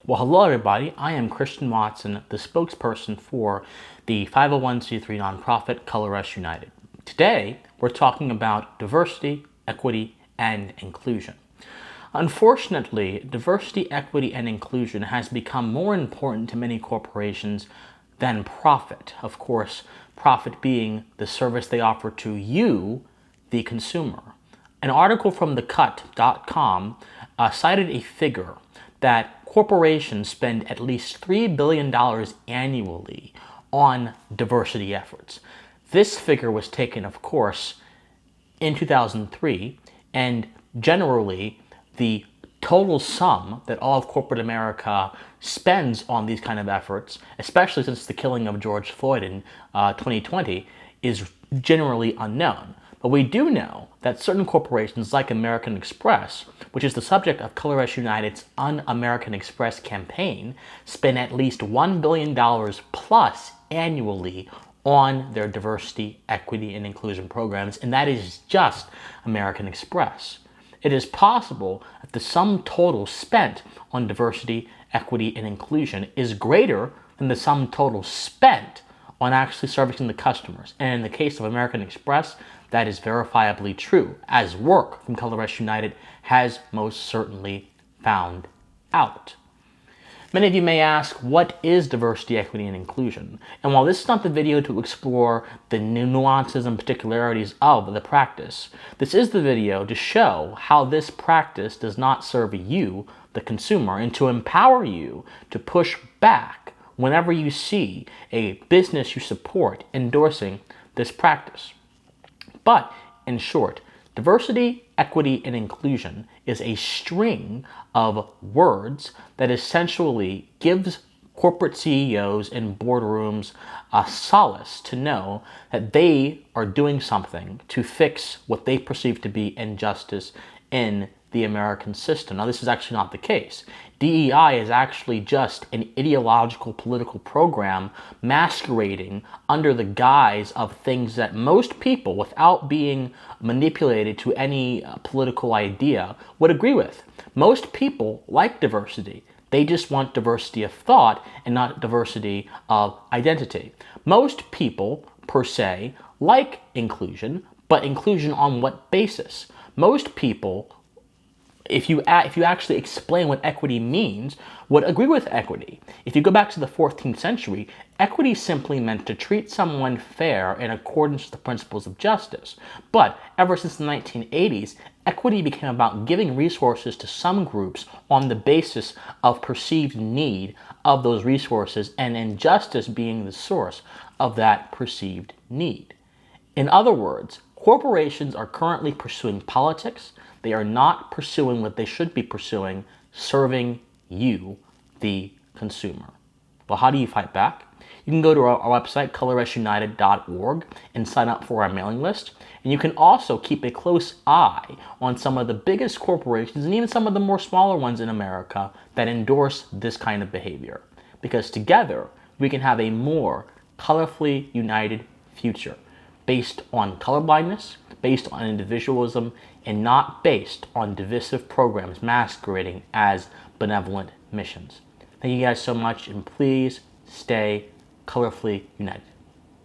Well, hello everybody. I am Christian Watson, the spokesperson for the 501c3 nonprofit ColorUs United. Today, we're talking about diversity, equity, and inclusion. Unfortunately, diversity, equity, and inclusion has become more important to many corporations than profit. Of course, profit being the service they offer to you, the consumer. An article from thecut.com cited a figure that corporations spend at least $3 billion annually on diversity efforts. This figure was taken, of course, in 2003, and generally the total sum that all of corporate America spends on these kind of efforts, especially since the killing of George Floyd in 2020, is generally unknown. But we do know that certain corporations like American Express, which is the subject of ColorUs United's Un-American Express campaign, spend at least $1 billion plus annually on their diversity, equity, and inclusion programs, and that is just American Express. It is possible that the sum total spent on diversity, equity, and inclusion is greater than the sum total spent on actually servicing the customers. And in the case of American Express, that is verifiably true, as work from ColorUs United has most certainly found out. Many of you may ask, what is diversity, equity, and inclusion? And while this is not the video to explore the nuances and particularities of the practice, this is the video to show how this practice does not serve you, the consumer, and to empower you to push back whenever you see a business you support endorsing this practice. But in short, diversity, equity, and inclusion is a string of words that essentially gives corporate CEOs and boardrooms a solace to know that they are doing something to fix what they perceive to be injustice in the American system. Now, this is actually not the case. DEI is actually just an ideological political program masquerading under the guise of things that most people, without being manipulated to any political idea, would agree with. Most people like diversity. They just want diversity of thought and not diversity of identity. Most people, per se, like inclusion, but inclusion on what basis? Most people, if you actually explain what equity means, would agree with equity. If you go back to the 14th century, equity simply meant to treat someone fair in accordance with the principles of justice. But ever since the 1980s, equity became about giving resources to some groups on the basis of perceived need of those resources, and injustice being the source of that perceived need. In other words, corporations are currently pursuing politics. They are not pursuing what they should be pursuing, serving you, the consumer. Well, how do you fight back? You can go to our website, colorusunited.org, and sign up for our mailing list. And you can also keep a close eye on some of the biggest corporations and even some of the more smaller ones in America that endorse this kind of behavior. Because together, we can have a more colorfully united future based on colorblindness, based on individualism, and not based on divisive programs masquerading as benevolent missions. Thank you guys so much, and please stay colorfully united.